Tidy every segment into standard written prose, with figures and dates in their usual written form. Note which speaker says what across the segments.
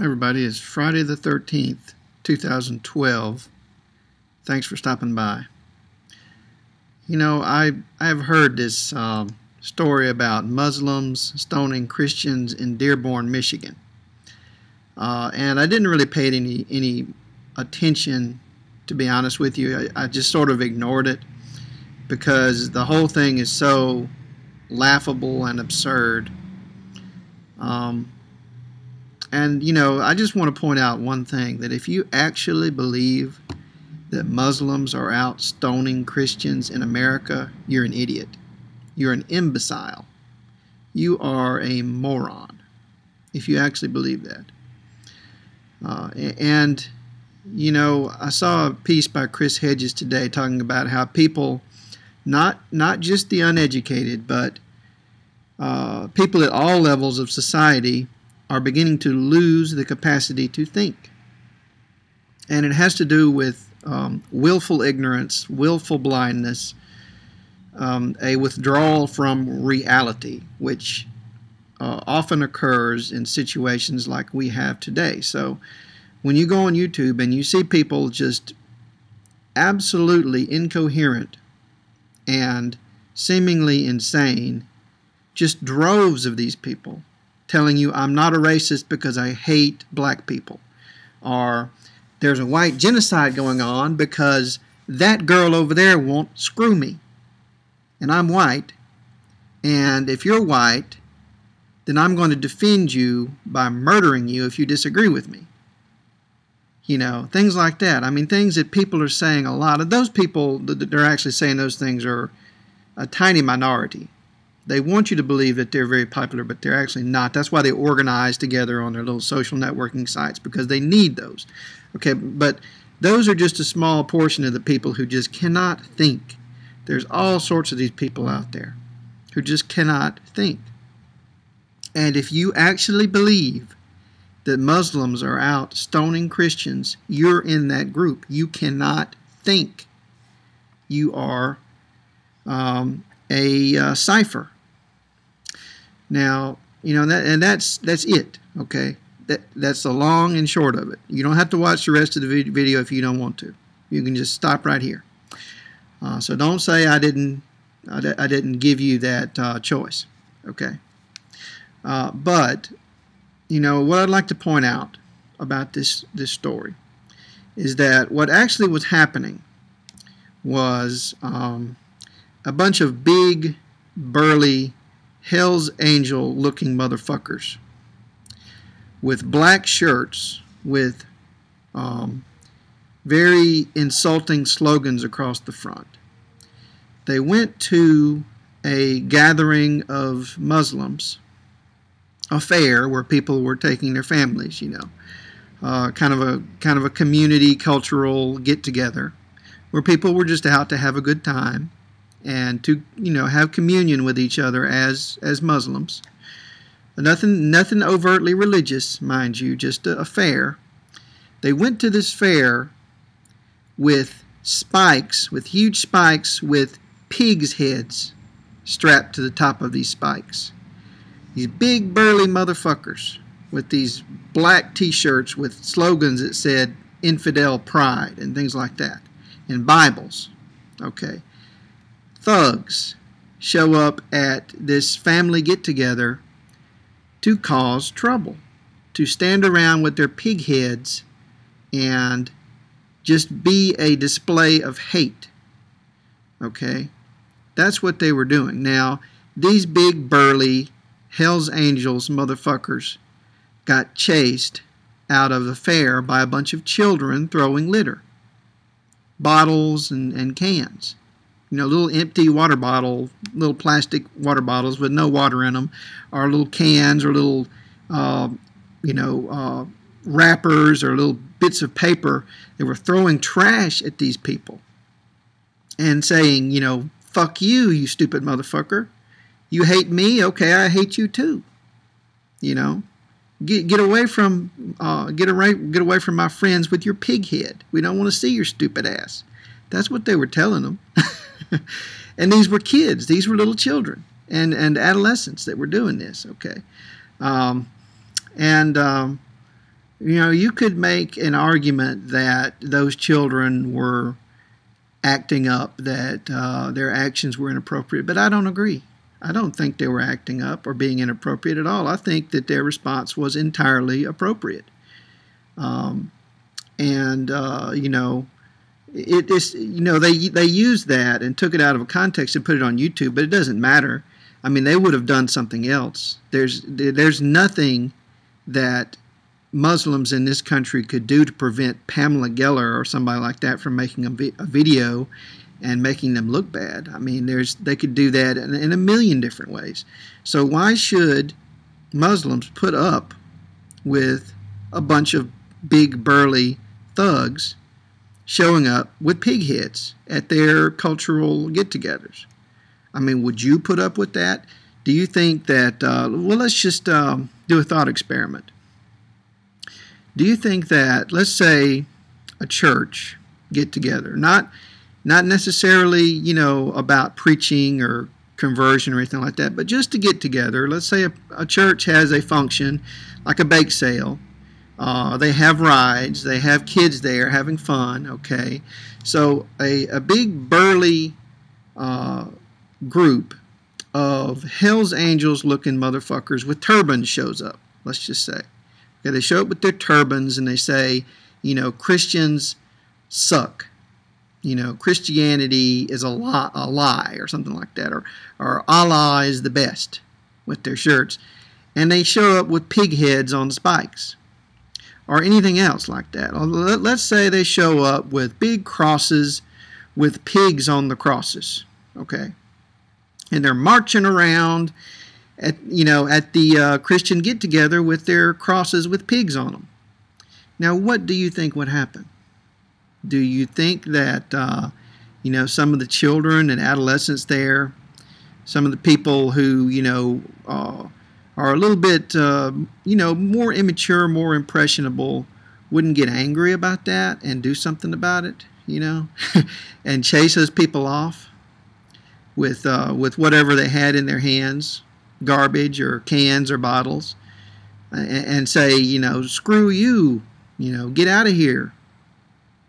Speaker 1: Hi everybody, it's Friday the 13th, 2012. Thanks for stopping by. You know, I've heard this story about Muslims stoning Christians in Dearborn, Michigan. And I didn't really pay it any attention, to be honest with you. I just sort of ignored it because the whole thing is so laughable and absurd. And, you know, I just want to point out one thing, that if you actually believe that Muslims are out stoning Christians in America, you're an idiot. You're an imbecile. You are a moron, if you actually believe that. And, you know, I saw a piece by Chris Hedges today talking about how people, not just the uneducated, but people at all levels of society are beginning to lose the capacity to think. And it has to do with willful ignorance, willful blindness, a withdrawal from reality, which often occurs in situations like we have today. So when you go on YouTube and you see people just absolutely incoherent and seemingly insane, just droves of these people, telling you I'm not a racist because I hate black people, or there's a white genocide going on because that girl over there won't screw me, and I'm white, and if you're white, then I'm going to defend you by murdering you if you disagree with me. You know, things like that. I mean, things that people are saying a lot. Of those people that are actually saying those things are a tiny minority. They want you to believe that they're very popular, but they're actually not. That's why they organize together on their little social networking sites, because they need those. Okay, but those are just a small portion of the people who just cannot think. There's all sorts of these people out there who just cannot think. And if you actually believe that Muslims are out stoning Christians, you're in that group. You cannot think. You are a cipher. Now, you know, that's it, okay? That's the long and short of it. You don't have to watch the rest of the video if you don't want to. You can just stop right here. So don't say I didn't give you that choice, okay? But, you know, what I'd like to point out about this story is that what actually was happening was a bunch of big, burly, Hell's Angel looking motherfuckers with black shirts with very insulting slogans across the front. They went to a gathering of Muslims, a fair where people were taking their families, you know, kind of a community cultural get together where people were just out to have a good time and to, you know, have communion with each other as Muslims. Nothing overtly religious, mind you, just a fair. They went to this fair with spikes, with huge spikes with pigs' heads strapped to the top of these spikes. These big burly motherfuckers with these black t-shirts with slogans that said infidel pride and things like that, and Bibles, okay? Thugs show up at this family get-together to cause trouble, to stand around with their pig heads and just be a display of hate. Okay? That's what they were doing. Now, these big, burly, Hell's Angels motherfuckers got chased out of the fair by a bunch of children throwing litter. Bottles and cans. You know, little empty water bottle, little plastic water bottles with no water in them, or little cans, or little, wrappers, or little bits of paper. They were throwing trash at these people and saying, you know, fuck you, you stupid motherfucker. You hate me? Okay, I hate you too. You know, get away from my friends with your pig head. We don't want to see your stupid ass. That's what they were telling them. And these were kids. These were little children and adolescents that were doing this, okay? You could make an argument that those children were acting up, that their actions were inappropriate, but I don't agree. I don't think they were acting up or being inappropriate at all. I think that their response was entirely appropriate. It is, they used that and took it out of a context and put it on YouTube, but it doesn't matter. I mean, they would have done something else. There's nothing that Muslims in this country could do to prevent Pamela Geller or somebody like that from making a video and making them look bad. I mean, they could do that in a million different ways. So why should Muslims put up with a bunch of big burly thugs showing up with pig heads at their cultural get-togethers? I mean, would you put up with that? Do you think that, let's just do a thought experiment. Do you think that, let's say, a church get-together, not necessarily, about preaching or conversion or anything like that, but just to get together, let's say a church has a function like a bake sale. They have rides, they have kids there having fun, okay? So a big burly group of Hell's Angels looking motherfuckers with turbans shows up, let's just say. Okay, they show up with their turbans and they say, Christians suck. Christianity is a lie or something like that, or Allah is the best with their shirts. And they show up with pig heads on spikes or anything else like that. Let's say they show up with big crosses with pigs on the crosses, okay? And they're marching around at the Christian get-together with their crosses with pigs on them. Now, what do you think would happen? Do you think that, some of the children and adolescents there, some of the people who, are a little bit, more immature, more impressionable, wouldn't get angry about that and do something about it, and chase those people off with whatever they had in their hands, garbage or cans or bottles, and say, screw you, get out of here.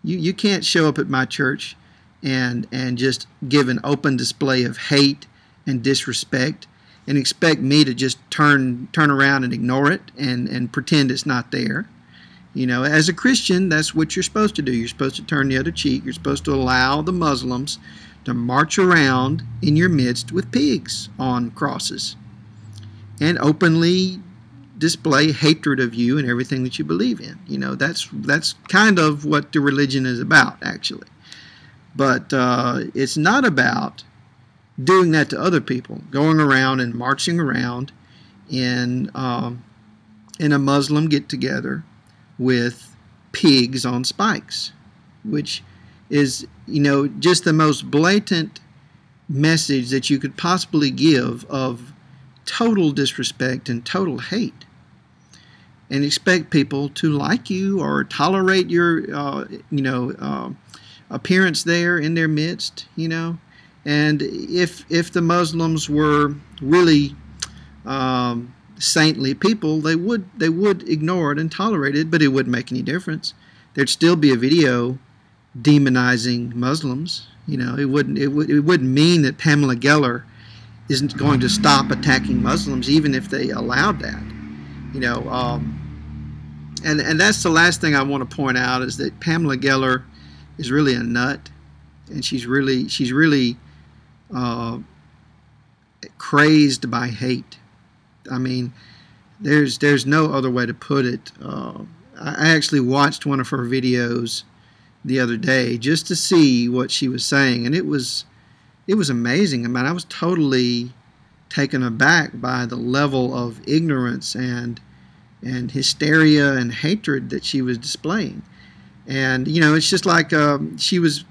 Speaker 1: You can't show up at my church and just give an open display of hate and disrespect and expect me to just turn around and ignore it and pretend it's not there. As a Christian, that's what you're supposed to do. You're supposed to turn the other cheek. You're supposed to allow the Muslims to march around in your midst with pigs on crosses and openly display hatred of you and everything that you believe in. That's kind of what the religion is about, actually. But it's not about doing that to other people, going around and marching around in a Muslim get-together with pigs on spikes, which is, just the most blatant message that you could possibly give of total disrespect and total hate, and expect people to like you or tolerate your, appearance there in their midst, And if the Muslims were really saintly people, they would ignore it and tolerate it, but it wouldn't make any difference. There'd still be a video demonizing Muslims. It wouldn't mean that Pamela Geller isn't going to stop attacking Muslims, even if they allowed that. And that's the last thing I want to point out, is that Pamela Geller is really a nut, and she's really crazed by hate. I mean, there's no other way to put it. I actually watched one of her videos the other day just to see what she was saying, and it was amazing. I mean, I was totally taken aback by the level of ignorance and hysteria and hatred that she was displaying. And it's just like she was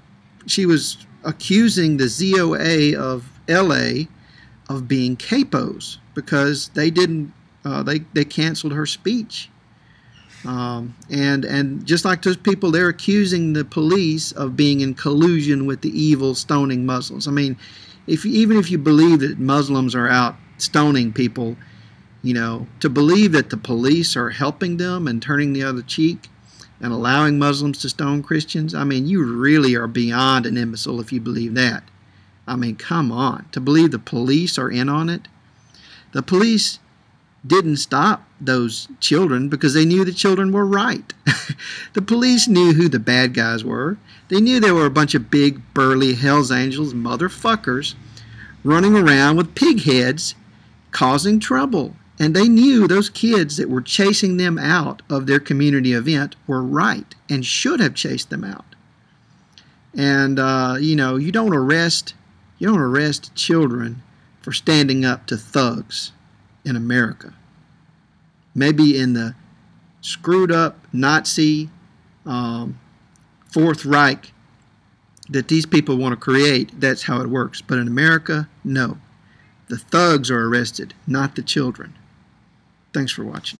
Speaker 1: accusing the ZOA of LA of being capos because they didn't they canceled her speech. And just like those people, they're accusing the police of being in collusion with the evil stoning Muslims. I mean, even if you believe that Muslims are out stoning people, To believe that the police are helping them and turning the other cheek and allowing Muslims to stone Christians, I mean, you really are beyond an imbecile if you believe that. I mean, come on. To believe the police are in on it? The police didn't stop those children because they knew the children were right. The police knew who the bad guys were. They knew there were a bunch of big, burly, Hells Angels motherfuckers running around with pig heads causing trouble. And they knew those kids that were chasing them out of their community event were right and should have chased them out. And, you don't arrest children for standing up to thugs in America. Maybe in the screwed up Nazi Fourth Reich that these people want to create, that's how it works. But in America, no. The thugs are arrested, not the children. Thanks for watching.